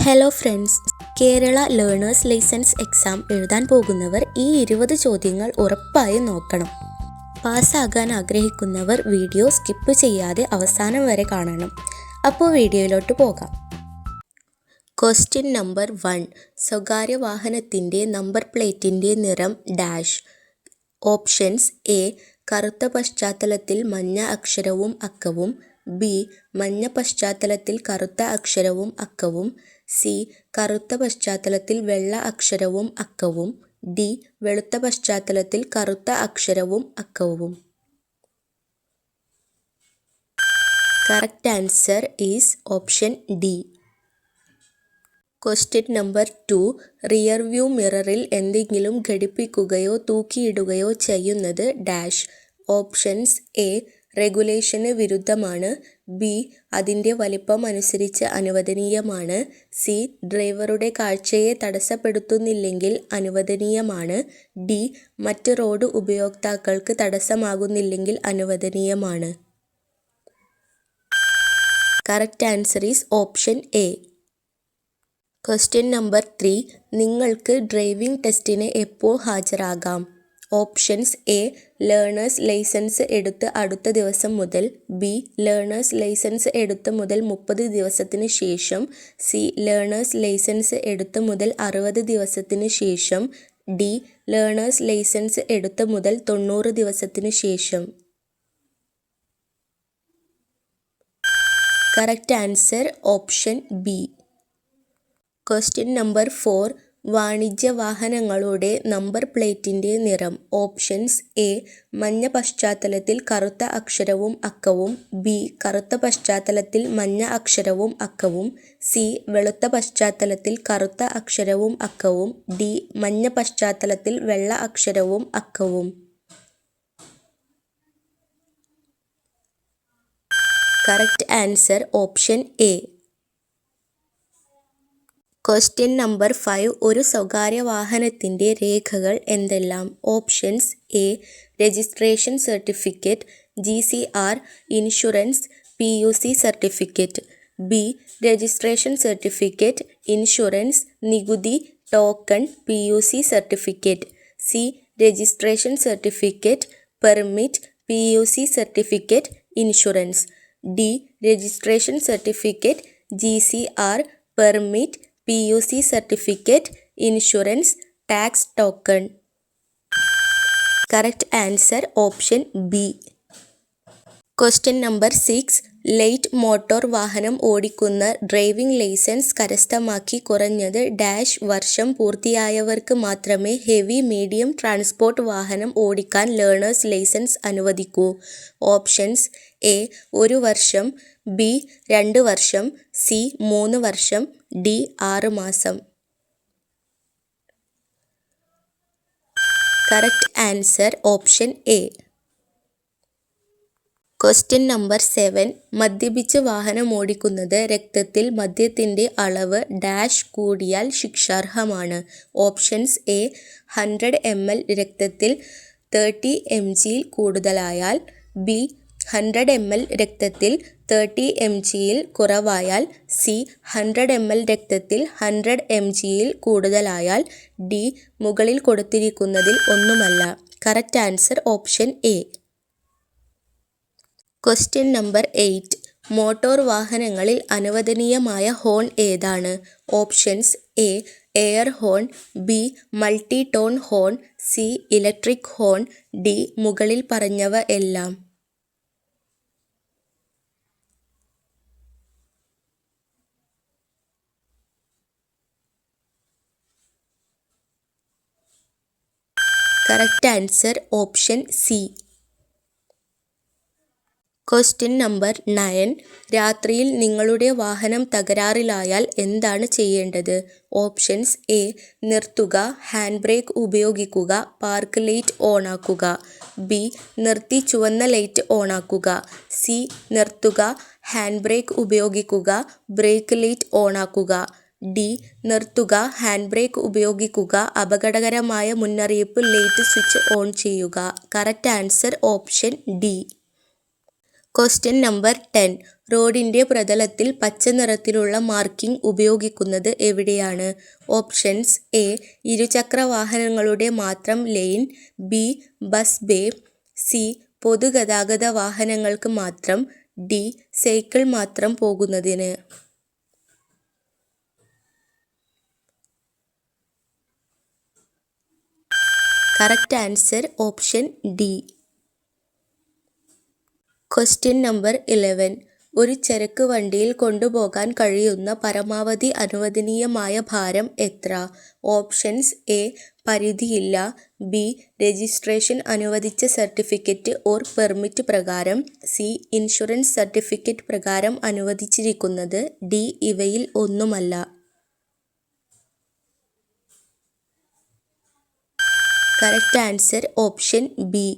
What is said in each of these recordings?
Hello friends, Kerala learners license exam എഴുതാൻ പോകുന്നവർ ഈ 20 ചോദ്യങ്ങൾ ഉറപ്പായും നോക്കണം. പാസ്സാകാൻ ആഗ്രഹിക്കുന്നവർ വീഡിയോ സ്കിപ്പ് ചെയ്യാതെ അവസാനം വരെ കാണണം. അപ്പോൾ വീഡിയോയിലോട്ട് പോകാം. Question number 1. സ്വകാര്യ വാഹനത്തിൻ്റെ നമ്പർ പ്ലേറ്റിൻ്റെ നിറം ഡാഷ്. Options: A. കറുത്ത പശ്ചാത്തലത്തിൽ മഞ്ഞ അക്ഷരവും അക്കവും. ബി. മഞ്ഞ പശ്ചാത്തലത്തിൽ കറുത്ത അക്ഷരവും അക്കവും. സി. കറുത്ത പശ്ചാത്തലത്തിൽ വെള്ള അക്ഷരവും അക്കവും. ഡി. വെളുത്ത പശ്ചാത്തലത്തിൽ കറുത്ത അക്ഷരവും അക്കവും. Correct answer is option D. Question number 2. Rear view മിററിൽ എന്തെങ്കിലും ഘടിപ്പിക്കുകയോ തൂക്കിയിടുകയോ ചെയ്യുന്നത് ഡാഷ്. Options: A. റെഗുലേഷന് വിരുദ്ധമാണ്. ബി. അതിൻ്റെ വലിപ്പം അനുസരിച്ച് അനുവദനീയമാണ്. സി. ഡ്രൈവറുടെ കാഴ്ചയെ തടസ്സപ്പെടുത്തുന്നില്ലെങ്കിൽ അനുവദനീയമാണ്. ഡി. മറ്റ് റോഡ് ഉപയോക്താക്കൾക്ക് തടസ്സമാകുന്നില്ലെങ്കിൽ അനുവദനീയമാണ്. Correct answer is option A. Question number 3. നിങ്ങൾക്ക് ഡ്രൈവിംഗ് ടെസ്റ്റിന് എപ്പോൾ ഹാജരാകാം? Options: A. ലേണേഴ്സ് ലൈസൻസ് എടുത്ത് അടുത്ത ദിവസം മുതൽ. ബി. ലേണേഴ്സ് ലൈസൻസ് എടുത്ത് മുതൽ 30 ദിവസത്തിന് ശേഷം. സി. ലേണേഴ്സ് ലൈസൻസ് എടുത്ത് മുതൽ 60 ദിവസത്തിന് ശേഷം. ഡി. ലേണേഴ്സ് ലൈസൻസ് എടുത്ത് മുതൽ 90 ദിവസത്തിന് ശേഷം. Correct answer option B. Question number 4. വാണിജ്യ വാഹനങ്ങളുടെ നമ്പർ പ്ലേറ്റിൻ്റെ നിറം. Options: A. മഞ്ഞ പശ്ചാത്തലത്തിൽ കറുത്ത അക്ഷരവും അക്കവും. ബി. കറുത്ത പശ്ചാത്തലത്തിൽ മഞ്ഞ അക്ഷരവും അക്കവും. സി. വെളുത്ത പശ്ചാത്തലത്തിൽ കറുത്ത അക്ഷരവും അക്കവും. ഡി. മഞ്ഞ പശ്ചാത്തലത്തിൽ വെള്ള അക്ഷരവും അക്കവും. Correct answer option A. Question number 5. ഒരു സ്വകാര്യ വാഹനത്തിൻ്റെ രേഖകൾ എന്തെല്ലാം? ഓപ്ഷൻസ്: A. Registration certificate, GCR, insurance, PUC certificate. B. Registration certificate, insurance, നികുതി, token, PUC certificate. C. Registration certificate, permit, PUC certificate, insurance. D. Registration certificate, GCR, permit, PUC certificate, insurance, tax token. Correct answer option B. Question number 6. Light motor വാഹനം ഓടിക്കുന്ന driving licence കരസ്ഥമാക്കി കുറഞ്ഞത് dash വർഷം പൂർത്തിയായവർക്ക് മാത്രമേ heavy medium transport വാഹനം ഓടിക്കാൻ learners licence അനുവദിക്കൂ. Options: A. 1 വർഷം. ബി. 2 വർഷം. സി. 3 വർഷം. ഡി. 6 മാസം. Correct answer option A. Question number 7. മദ്യപിച്ച് വാഹനമോടിക്കുന്നത് രക്തത്തിൽ മദ്യത്തിൻ്റെ അളവ് ഡാഷ് കൂടിയാൽ ശിക്ഷാർഹമാണ്. Options: A. 100 ml രക്തത്തിൽ 30 mg കൂടുതലായാൽ. ബി. 100 ml രക്തത്തിൽ 30 mg കുറവായാൽ. സി. 100 ml രക്തത്തിൽ 100 mg കൂടുതലായാൽ. ഡി. മുകളിൽ കൊടുത്തിരിക്കുന്നതിൽ ഒന്നുമല്ല. Correct answer option A. Question number 8. Motor വാഹനങ്ങളിൽ അനുവദനീയമായ ഹോൺ ഏതാണ്? Options: A. Air horn. B. Multi tone horn. C. Electric horn. D. മുകളിൽ പറഞ്ഞവ എല്ലാം. Correct answer option C. Question number 9. രാത്രിയിൽ നിങ്ങളുടെ വാഹനം തകരാറിലായാൽ എന്താണ് ചെയ്യേണ്ടത്? Options: A. നിർത്തുക, ഹാൻഡ് ബ്രേക്ക് ഉപയോഗിക്കുക, പാർക്ക് ലൈറ്റ് ഓണാക്കുക. ബി. നിർത്തി ചുവന്ന ലൈറ്റ് ഓണാക്കുക. സി. നിർത്തുക, ഹാൻഡ് ബ്രേക്ക് ഉപയോഗിക്കുക, ബ്രേക്ക് ലൈറ്റ് ഓണാക്കുക. ഡി. നിർത്തുക, ഹാൻഡ് ബ്രേക്ക് ഉപയോഗിക്കുക, അപകടകരമായ മുന്നറിയിപ്പ് ലൈറ്റ് സ്വിച്ച് ഓൺ ചെയ്യുക. Correct answer option D. Question number 10. റോഡിൻ്റെ പ്രതലത്തിൽ പച്ച നിറത്തിലുള്ള മാർക്കിംഗ് ഉപയോഗിക്കുന്നത് എവിടെയാണ്? ഓപ്ഷൻസ് എ ഇരുചക്ര വാഹനങ്ങളുടെ മാത്രം lane, B bus bay, C പൊതുഗതാഗത വാഹനങ്ങൾക്ക് മാത്രം, ഡി സൈക്കിൾ മാത്രം പോകുന്നതിന്. Correct answer option D. Question number 11. ഒരു ചരക്ക് വണ്ടിയിൽ കൊണ്ടുപോകാൻ കഴിയുന്ന പരമാവധി അനുവദനീയമായ ഭാരം എത്ര? ഓപ്ഷൻസ് എ പരിധിയില്ല, ബി രജിസ്ട്രേഷൻ അനുവദിച്ച സർട്ടിഫിക്കറ്റ് ഓർ പെർമിറ്റ് പ്രകാരം, സി ഇൻഷുറൻസ് സർട്ടിഫിക്കറ്റ് പ്രകാരം അനുവദിച്ചിരിക്കുന്നത്, ഡി ഇവയിൽ ഒന്നുമല്ല. Correct answer option B.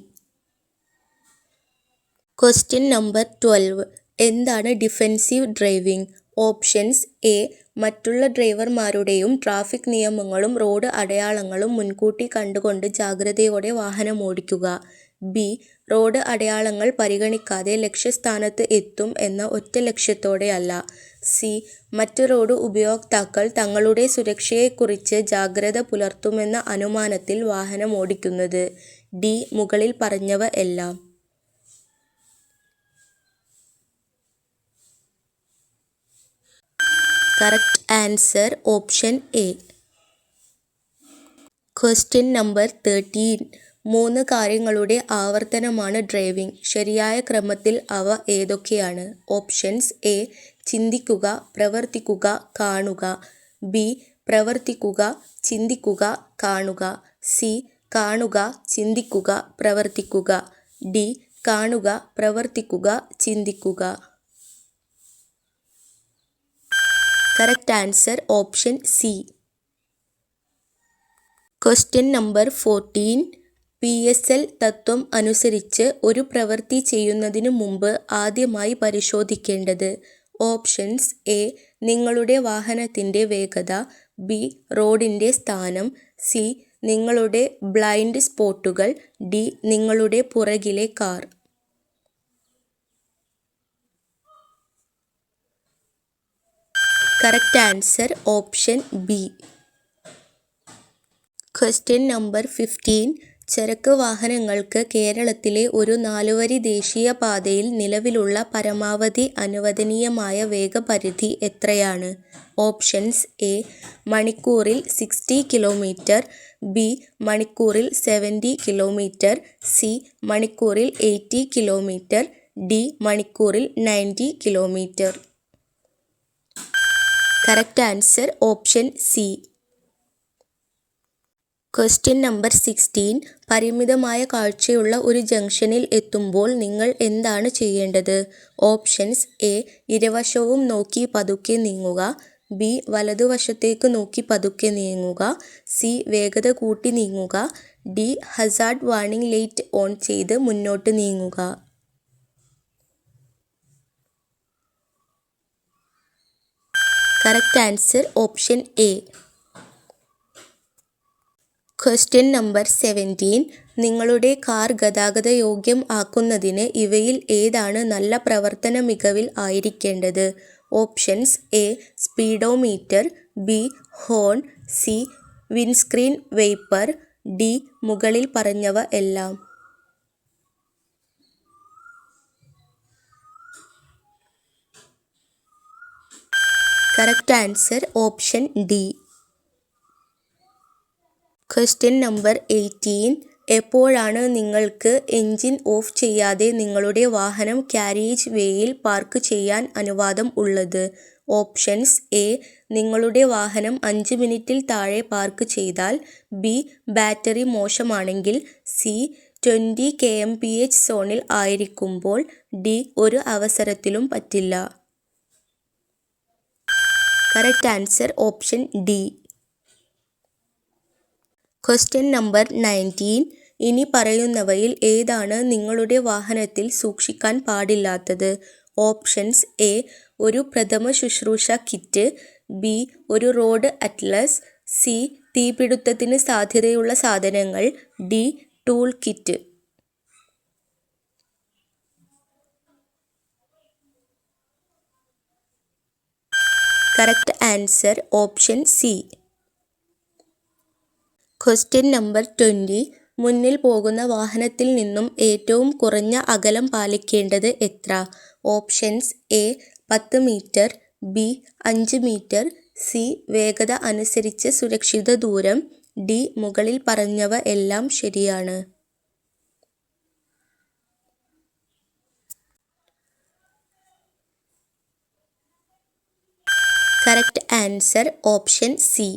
Question number 12. എന്താണ് ഡിഫെൻസീവ് ഡ്രൈവിംഗ്? ഓപ്ഷൻസ് എ മറ്റുള്ള ഡ്രൈവർമാരുടെയും ട്രാഫിക് നിയമങ്ങളും റോഡ് അടയാളങ്ങളും മുൻകൂട്ടി കണ്ടുകൊണ്ട് ജാഗ്രതയോടെ വാഹനമോടിക്കുക, ബി റോഡ് അടയാളങ്ങൾ പരിഗണിക്കാതെ ലക്ഷ്യസ്ഥാനത്ത് എത്തും എന്ന ഒറ്റ ലക്ഷ്യത്തോടെ അല്ല, സി മറ്റ് റോഡ് ഉപയോക്താക്കൾ തങ്ങളുടെ സുരക്ഷയെക്കുറിച്ച് ജാഗ്രത പുലർത്തുമെന്ന അനുമാനത്തിൽ വാഹനമോടിക്കുന്നത്, ഡി മുകളിൽ പറഞ്ഞവ എല്ലാം. Correct answer option A. Question number 13. 3 കാര്യങ്ങളുടെ ആവർത്തനമാണ് ഡ്രൈവിംഗ്. ശരിയായ ക്രമത്തിൽ അവ ഏതൊക്കെയാണ്? ഓപ്ഷൻസ് എ ചിന്തിക്കുക, പ്രവർത്തിക്കുക, കാണുക, ബി പ്രവർത്തിക്കുക, ചിന്തിക്കുക, കാണുക, സി കാണുക, ചിന്തിക്കുക, പ്രവർത്തിക്കുക, ഡി കാണുക, പ്രവർത്തിക്കുക, ചിന്തിക്കുക. Correct answer option C. Question number 14. PSL തത്വം അനുസരിച്ച് ഒരു പ്രവൃത്തി ചെയ്യുന്നതിനു മുമ്പ് ആദ്യമായി പരിശോധിക്കേണ്ടത്. ഓപ്ഷൻസ് എ നിങ്ങളുടെ വാഹനത്തിൻ്റെ വേഗത, ബി റോഡിൻ്റെ സ്ഥാനം, സി നിങ്ങളുടെ ബ്ലൈൻഡ് സ്പോട്ടുകൾ, ഡി നിങ്ങളുടെ പുറകിലെ car. Correct answer option B. Question number 15. ചരക്ക് വാഹനങ്ങൾക്ക് കേരളത്തിലെ ഒരു 4-വരി ദേശീയപാതയിൽ നിലവിലുള്ള പരമാവധി അനുവദനീയമായ വേഗപരിധി എത്രയാണ്? ഓപ്ഷൻസ് എ മണിക്കൂറിൽ 60 കിലോമീറ്റർ, ബി മണിക്കൂറിൽ 70 കിലോമീറ്റർ, സി മണിക്കൂറിൽ 80 കിലോമീറ്റർ, ഡി മണിക്കൂറിൽ 90 kilometre. Correct answer option C. Question number 16. പരിമിതമായ കാഴ്ചയുള്ള ഒരു ജംഗ്ഷനിൽ എത്തുമ്പോൾ നിങ്ങൾ എന്താണ് ചെയ്യേണ്ടത്? ഓപ്ഷൻസ് എ ഇരുവശവും നോക്കി പതുക്കെ നീങ്ങുക, ബി വലതുവശത്തേക്ക് നോക്കി പതുക്കെ നീങ്ങുക, സി വേഗത കൂട്ടി നീങ്ങുക, D Hazard warning light on ചെയ്ത് മുന്നോട്ട് നീങ്ങുക. Correct answer option A. Question number 17. നിങ്ങളുടെ കാർ ഗതാഗത യോഗ്യം ആക്കുന്നതിന് ഇവയിൽ ഏതാണ് നല്ല പ്രവർത്തന മികവിൽ ആയിരിക്കേണ്ടത്? Options A speedometer, B horn, C windscreen wiper, D മുകളിൽ പറഞ്ഞവ എല്ലാം. Correct answer option D. Question number 18. എപ്പോഴാണ് നിങ്ങൾക്ക് എൻജിൻ ഓഫ് ചെയ്യാതെ നിങ്ങളുടെ വാഹനം കാരിയേജ് വേയിൽ പാർക്ക് ചെയ്യാൻ അനുവാദം ഉള്ളത്? ഓപ്ഷൻസ് എ നിങ്ങളുടെ വാഹനം 5 മിനിറ്റിൽ താഴെ പാർക്ക് ചെയ്താൽ, ബി ബാറ്ററി മോശമാണെങ്കിൽ, സി 20 kmph സോണിൽ ആയിരിക്കുമ്പോൾ, ഡി ഒരു അവസരത്തിലും പറ്റില്ല. Correct answer option D. Question number 19. ഇനി പറയുന്നവയിൽ ഏതാണ് നിങ്ങളുടെ വാഹനത്തിൽ സൂക്ഷിക്കാൻ പാടില്ലാത്തത്? ഓപ്ഷൻസ് എ ഒരു പ്രഥമ ശുശ്രൂഷ കിറ്റ്, ബി ഒരു റോഡ് അറ്റ്ലസ്, സി തീപിടുത്തത്തിന് സാധ്യതയുള്ള സാധനങ്ങൾ, D tool kit. Correct answer option C. Question number 20. മുന്നിൽ പോകുന്ന വാഹനത്തിൽ നിന്നും ഏറ്റവും കുറഞ്ഞ അകലം പാലിക്കേണ്ടത് എത്ര? Options: A 10 metre, B 5 metre, C വേഗത അനുസരിച്ച് സുരക്ഷിത ദൂരം, ഡി മുകളിൽ പറഞ്ഞവ എല്ലാം ശരിയാണ്. Correct answer option C.